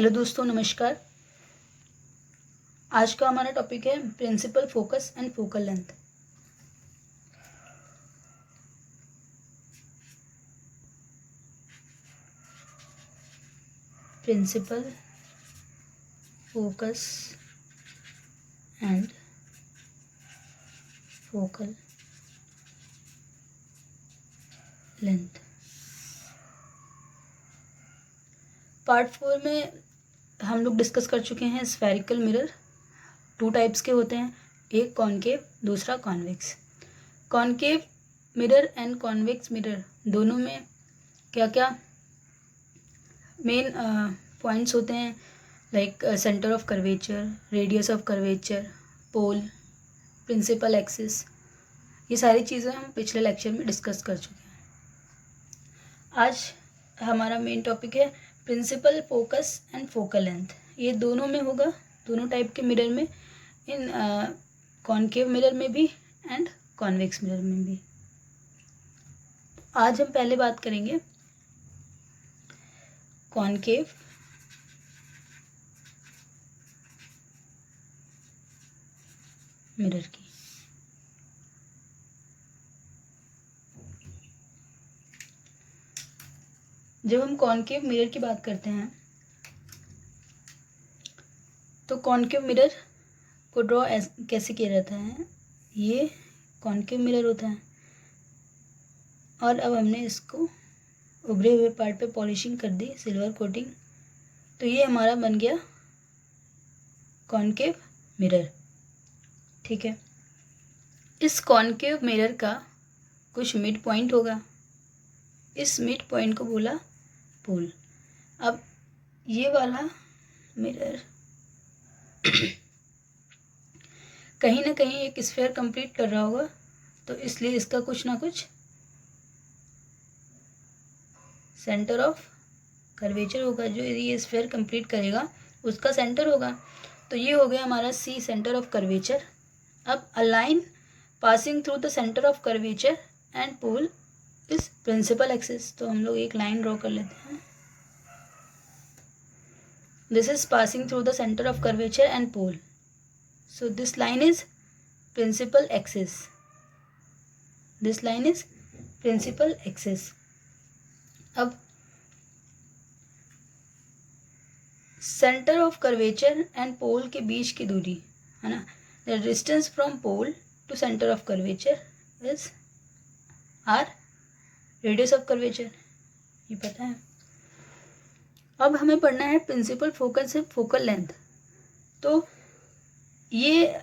Hello दोस्तों, नमस्कार। आज का हमारा टॉपिक है principal focus and focal length. Principal focus and focal length. Part 4 में हम लोग डिस्कस कर चुके हैं स्फेरिकल मिरर। 2 टाइप्स के होते हैं, एक कॉनकेव, दूसरा convex. Concave mirror and convex mirror दोनों में क्या क्या मेन पॉइंट्स होते हैं, like centre of curvature, radius of curvature, pole, principal axis. ये सारी चीज़ें हम पिछले लेक्चर में डिस्कस कर चुके हैं। आज हमारा मेन टॉपिक है principal focus and focal length. ये दोनों में होगा, दोनों टाइप के मिरर में, इन कॉनकेव मिरर में भी एंड कॉन्वेक्स मिरर में भी। आज हम पहले बात करेंगे कॉनकेव मिरर की। जब हम कॉनकेव मिरर की बात करते हैं तो कॉनकेव मिरर को ड्रॉ कैसे किया जाता है। ये कॉनकेव मिरर होता है और अब हमने इसको उभरे हुए पार्ट पे पॉलिशिंग कर दी, सिल्वर कोटिंग, तो ये हमारा बन गया कॉनकेव मिरर। ठीक है, इस कॉनकेव मिरर का कुछ मिड पॉइंट होगा, इस मिड पॉइंट को बोला पोल। अब ये वाला मिरर कहीं ना कहीं एक स्फीयर कंप्लीट कर रहा होगा, तो इसलिए इसका कुछ ना कुछ सेंटर ऑफ कर्वेचर होगा। जो ये स्फीयर कंप्लीट करेगा उसका सेंटर होगा, तो ये हो गया हमारा सी, सेंटर ऑफ कर्वेचर। अब a line passing through the centre of curvature and pole is principal axis. तो हम लोग एक लाइन ड्रॉ कर लेते हैं। This is passing through the centre of curvature and pole, so this line is principal axis. This line is principal axis. अब centre of curvature and pole के बीच की दूरी है ना, the distance from pole to centre of curvature is R, radius of curvature, ये पता है। अब हमें पढ़ना है प्रिंसिपल फोकस से फोकल लेंथ। तो ये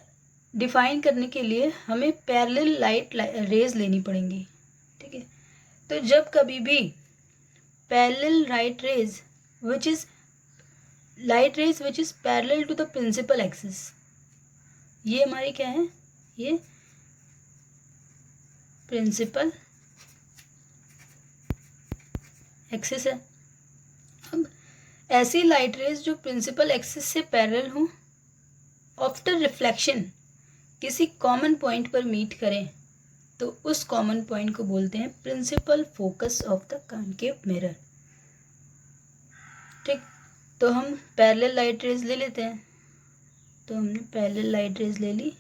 डिफाइन करने के लिए हमें पैरेलल लाइट रेज लेनी पड़ेंगी। ठीक है, तो जब कभी भी parallel light rays which is parallel to the principal axis, ये हमारी क्या है, ये प्रिंसिपल एक्सिस है। अब ऐसी लाइट रेज जो प्रिंसिपल एक्सिस से पैरेलल हों, आफ्टर रिफ्लेक्शन किसी कॉमन पॉइंट पर मीट करें, तो उस कॉमन पॉइंट को बोलते हैं principal focus of the concave mirror. ठीक, तो हम पैरेलल लाइट रेज ले लेते हैं। तो हमने पैरेलल लाइट रेज ले ली,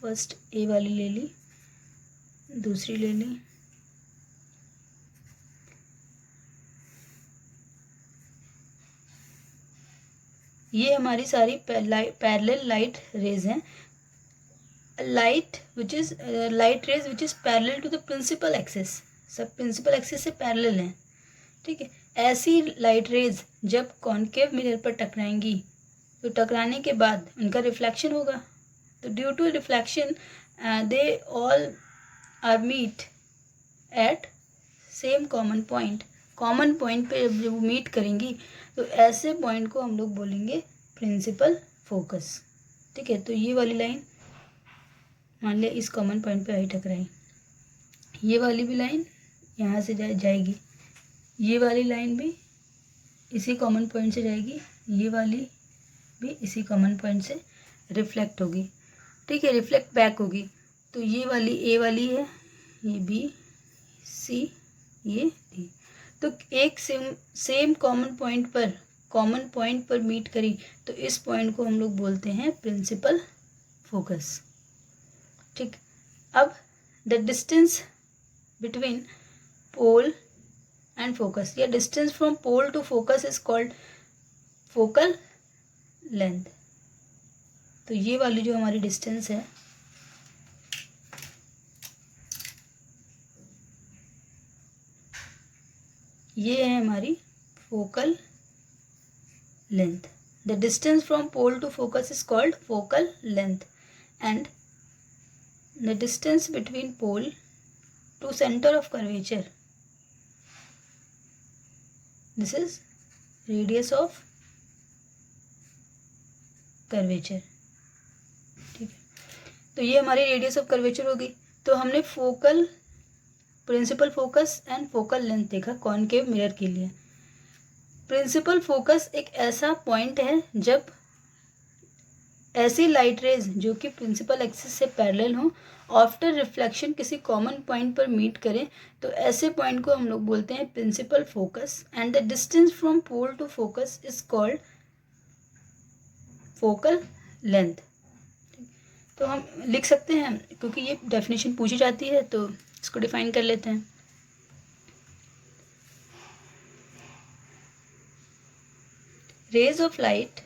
फर्स्ट ए वाली ले ली, दूसरी ले ली, ये हमारी सारी पैरेलल लाइट रेज हैं। Light rays which is parallel to the principal axis, सब प्रिंसिपल एक्सिस से पैरेलल हैं। ठीक है, ऐसी लाइट रेज जब कॉनकेव मिरर पर टकराएंगी, तो टकराने के बाद उनका रिफ्लेक्शन होगा। तो due to reflection they all are meet at same common point. Common point पे जब मीट करेंगी तो ऐसे पॉइंट को हम लोग बोलेंगे प्रिंसिपल फोकस। ठीक है, तो ये वाली लाइन मान लिया इस कॉमन पॉइंट पे आई टकराई, ये वाली भी लाइन यहाँ से जाएगी, ये वाली लाइन भी इसी कॉमन पॉइंट से जाएगी, ये वाली भी इसी कॉमन पॉइंट से रिफ्लेक्ट होगी। ठीक है, रिफ्लेक्ट बैक होगी। तो ये वाली ए वाली है, ये बी, सी, ये डी। तो एक सेम कॉमन पॉइंट पर कॉमन पॉइंट पर मीट करी तो इस पॉइंट को हम लोग बोलते हैं प्रिंसिपल फोकस। ठीक, अब the distance between pole and focus या distance from pole to focus is called focal length. तो ये वाली जो हमारी डिस्टेंस है ये है हमारी focal length. The distance from pole to focus is called focal length and the distance between pole to centre of curvature, this is radius of curvature. ठीक है, तो ये हमारी रेडियस ऑफ कर्वेचर होगी। तो हमने focal, principal focus and focal length देखा concave mirror के लिए। प्रिंसिपल फोकस एक ऐसा पॉइंट है जब ऐसी लाइट रेज जो कि प्रिंसिपल एक्सिस से पैरेलल हो, आफ्टर रिफ्लेक्शन किसी कॉमन पॉइंट पर मीट करें, तो ऐसे पॉइंट को हम लोग बोलते हैं principal focus and the distance from pole to focus is called focal length. तो हम लिख सकते हैं, क्योंकि ये डेफिनेशन पूछी जाती है तो इसको डिफाइन कर लेते हैं। Rays of light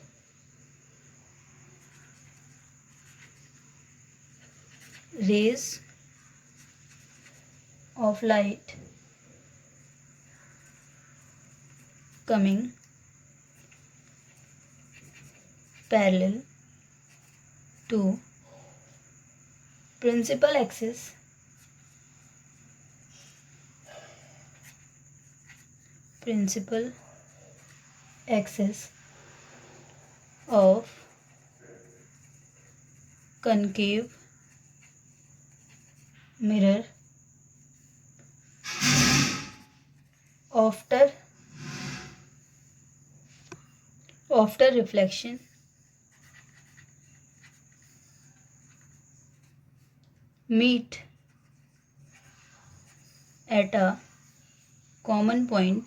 coming parallel to principal axis of concave mirror after reflection meet at a common point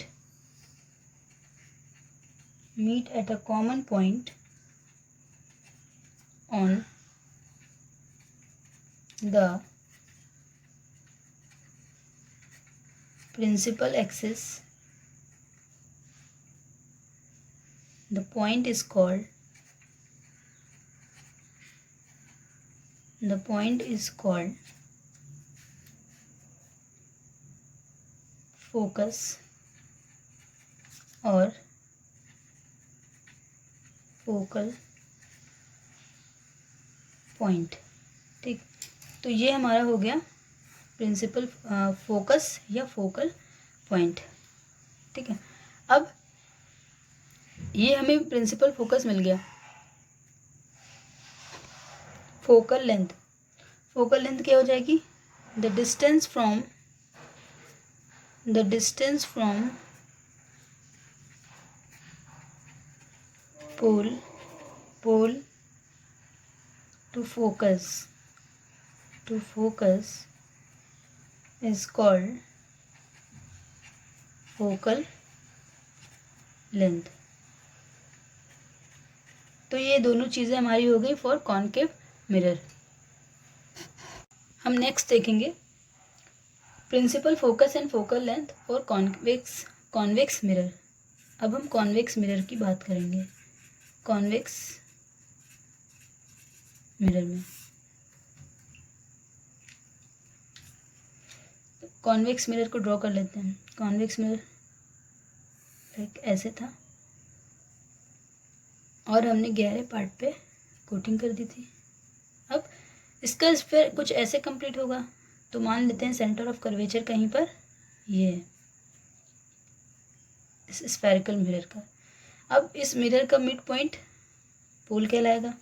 on the principal axis. The point is called focus or focal point। ठीक, तो ये हमारा हो गया principal focus या focal point. ठीक है, अब ये हमें प्रिंसिपल फोकस मिल गया। फोकल लेंथ क्या हो जाएगी? The distance from pole to focus is called focal length। तो ये दोनों चीज़ें हमारी हो गई फॉर कॉनकेव मिरर। हम नेक्स्ट देखेंगे principal focus and focal length for convex mirror. अब हम कॉन्वेक्स मिरर की बात करेंगे। कॉन्वेक्स मिरर में कॉन्वेक्स मिरर को ड्रॉ कर लेते हैं। कॉन्वेक्स मिरर एक ऐसे था और हमने गहरे पार्ट पे कोटिंग कर दी थी। अब इसका फिर कुछ ऐसे कंप्लीट होगा, तो मान लेते हैं सेंटर ऑफ कर्वेचर कहीं पर ये है इस स्फेरिकल मिरर का। अब इस मिरर का मिड पॉइंट पोल कहलाएगा।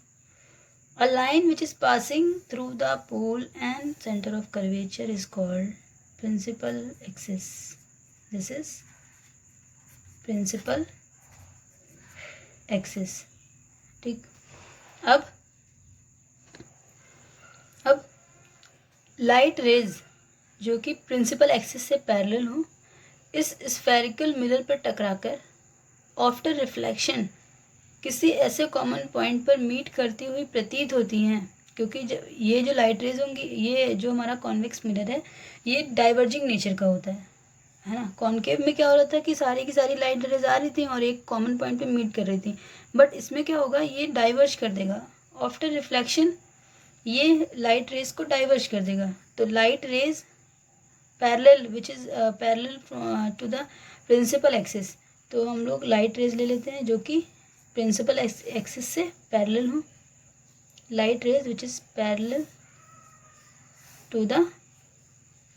A line which is passing through the pole and center of curvature is called principal axis. This is principal axis। ठीक, अब लाइट रेज जो कि प्रिंसिपल एक्सिस से पैरेलल हो, इस स्फेरिकल मिरर पर टकराकर आफ्टर रिफ्लेक्शन किसी ऐसे कॉमन पॉइंट पर मीट करती हुई प्रतीत होती हैं, क्योंकि ये जो लाइट रेज होंगी, ये जो हमारा कॉन्वेक्स मिरर है ये डाइवर्जिंग नेचर का होता है ना। कॉन्केव में क्या हो रहा था कि सारी की सारी लाइट रेज आ रही थी और एक कॉमन पॉइंट पे मीट कर रही थी, बट इसमें क्या होगा, ये डाइवर्ज कर देगा। आफ्टर रिफ्लेक्शन ये लाइट रेज को डाइवर्ज कर देगा। तो light rays parallel which is parallel to the principal axis, तो हम लोग लाइट रेज ले लेते हैं जो कि प्रिंसिपल एक्सिस से पैरेलल हो। Light rays which is parallel to the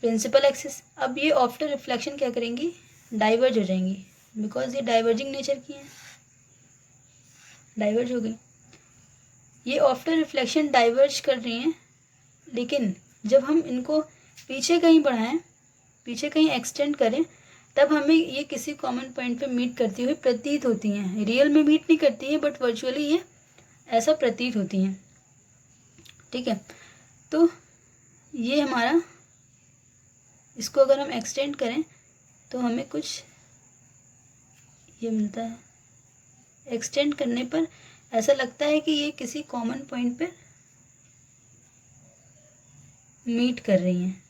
principal axis. अब ये आफ्टर रिफ्लेक्शन क्या करेंगी, डाइवर्ज हो जाएंगी, बिकॉज ये डाइवर्जिंग नेचर की हैं, डाइवर्ज हो गई। ये आफ्टर रिफ्लेक्शन डाइवर्ज कर रही हैं, लेकिन जब हम इनको पीछे कहीं बढ़ाएं, पीछे कहीं एक्सटेंड करें, तब हमें ये किसी कॉमन पॉइंट पे मीट करती हुई प्रतीत होती हैं। रियल में मीट नहीं करती हैं, बट वर्चुअली ये ऐसा प्रतीत होती हैं। ठीक है, तो ये हमारा, इसको अगर हम एक्सटेंड करें तो हमें कुछ ये मिलता है। एक्सटेंड करने पर ऐसा लगता है कि ये किसी कॉमन पॉइंट पे मीट कर रही हैं,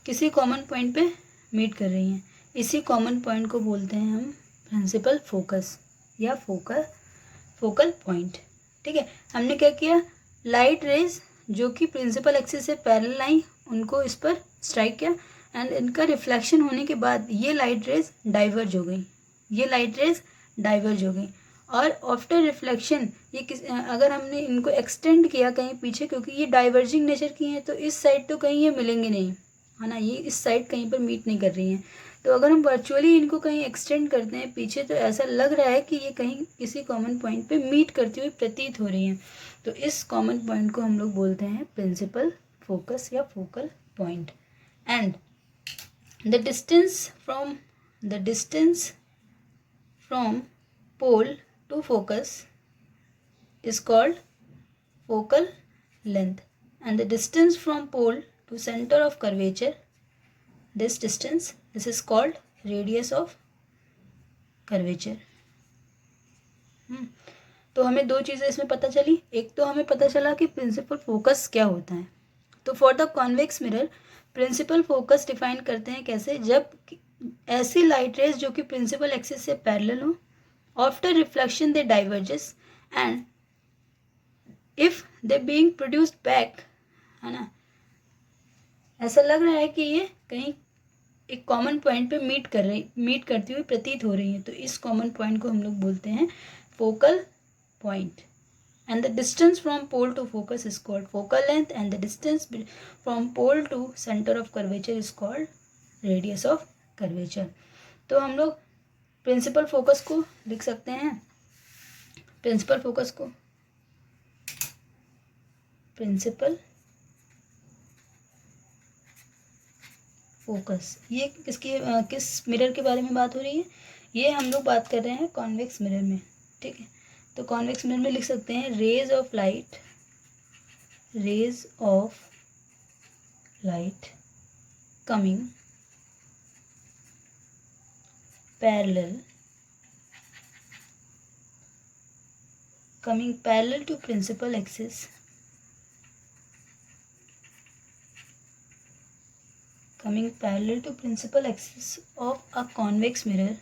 किसी कॉमन पॉइंट पे मीट कर रही हैं। इसी कॉमन पॉइंट को बोलते हैं हम प्रिंसिपल फोकस या फोकल पॉइंट। ठीक है, हमने क्या किया, लाइट रेज जो कि प्रिंसिपल एक्सिस से पैरेलल आई उनको इस पर स्ट्राइक किया, एंड इनका रिफ्लेक्शन होने के बाद ये लाइट रेज डाइवर्ज हो गई, ये लाइट रेज डाइवर्ज हो गई। और आफ्टर रिफ्लेक्शन ये अगर हमने इनको एक्सटेंड किया कहीं पीछे, क्योंकि ये डाइवर्जिंग नेचर की हैं, तो इस साइड तो कहीं ये मिलेंगे नहीं, है ना, ये इस साइड कहीं पर मीट नहीं कर रही हैं। तो अगर हम वर्चुअली इनको कहीं एक्सटेंड करते हैं पीछे, तो ऐसा लग रहा है कि ये कहीं किसी कॉमन पॉइंट पे मीट करती हुई प्रतीत हो रही हैं। तो इस कॉमन पॉइंट को हम लोग बोलते हैं प्रिंसिपल फोकस या focal point. And the distance from pole to focus is called focal length, and the distance from pole to center of curvature, this is called radius of curvature. तो हमें दो चीज़ें इसमें पता चली। एक तो हमें पता चला कि प्रिंसिपल फोकस क्या होता है। तो for the convex mirror principal focus define करते हैं कैसे, जब ऐसी लाइट रेज जो कि प्रिंसिपल एक्सिस से पैरेलल हो, after reflection they diverges, and if they being produced back, है ना, ऐसा लग रहा है कि ये कहीं एक कॉमन पॉइंट पे मीट करती हुई प्रतीत हो रही है। तो इस कॉमन पॉइंट को हम लोग बोलते हैं focal point. And the distance from pole to focus is called focal length, and the distance from pole to centre of curvature is called radius of curvature. तो हम लोग प्रिंसिपल फोकस को लिख सकते हैं, प्रिंसिपल फोकस ये किस mirror के बारे में बात हो रही है, ये हम लोग बात कर रहे हैं कॉन्वेक्स मिरर में। ठीक है, तो कॉन्वेक्स मिरर में लिख सकते हैं rays of light coming parallel to principal axis, coming parallel to principal axis of a convex mirror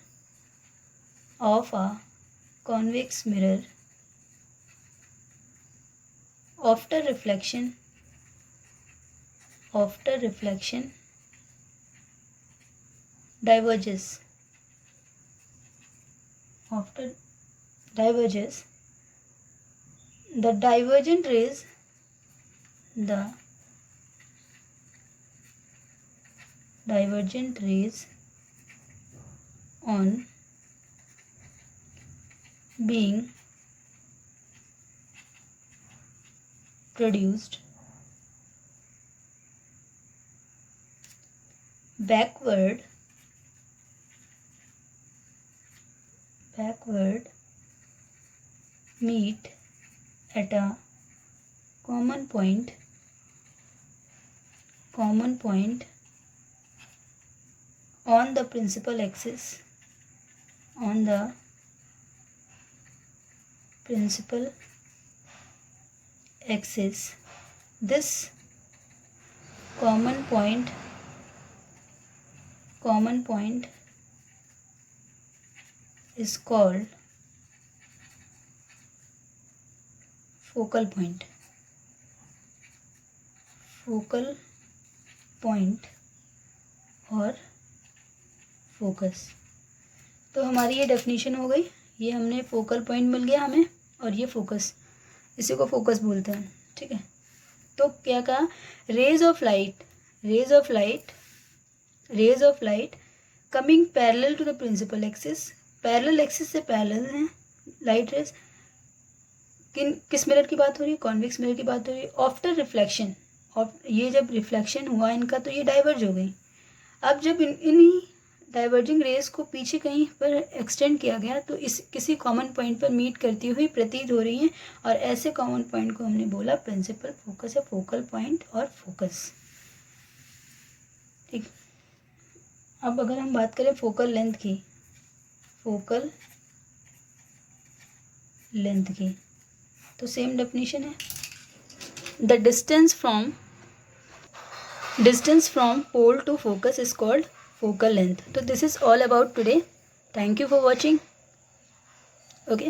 after reflection diverges, the divergent rays on being produced backward meet at a common point on the principal axis, on the principal axis, this common point is called focal point और focus. तो हमारी ये definition हो गई, ये हमने focal point मिल गया हमें, और ये फोकस, इसी को फोकस बोलते हैं, ठीक है। तो क्या कहा, rays of light coming parallel to the principal axis, parallel axis से पैरेलल हैं लाइट रेज, किस मिरर की बात हो रही है, कॉन्वेक्स मिरर की बात हो रही है। आफ्टर रिफ्लेक्शन, और ये जब रिफ्लेक्शन हुआ इनका तो ये डाइवर्ज हो गई। अब जब इन्हीं डाइवर्जिंग रेस को पीछे कहीं पर एक्सटेंड किया गया तो इस किसी कॉमन पॉइंट पर मीट करती हुई प्रतीत हो रही हैं, और ऐसे कॉमन पॉइंट को हमने बोला प्रिंसिपल फोकस है, फोकल पॉइंट और फोकस, ठीक। अब अगर हम बात करें फोकल लेंथ की, तो सेम डेफिनेशन है, the distance from pole to focus is called focal length. So this is all about today. Thank you for watching. Okay.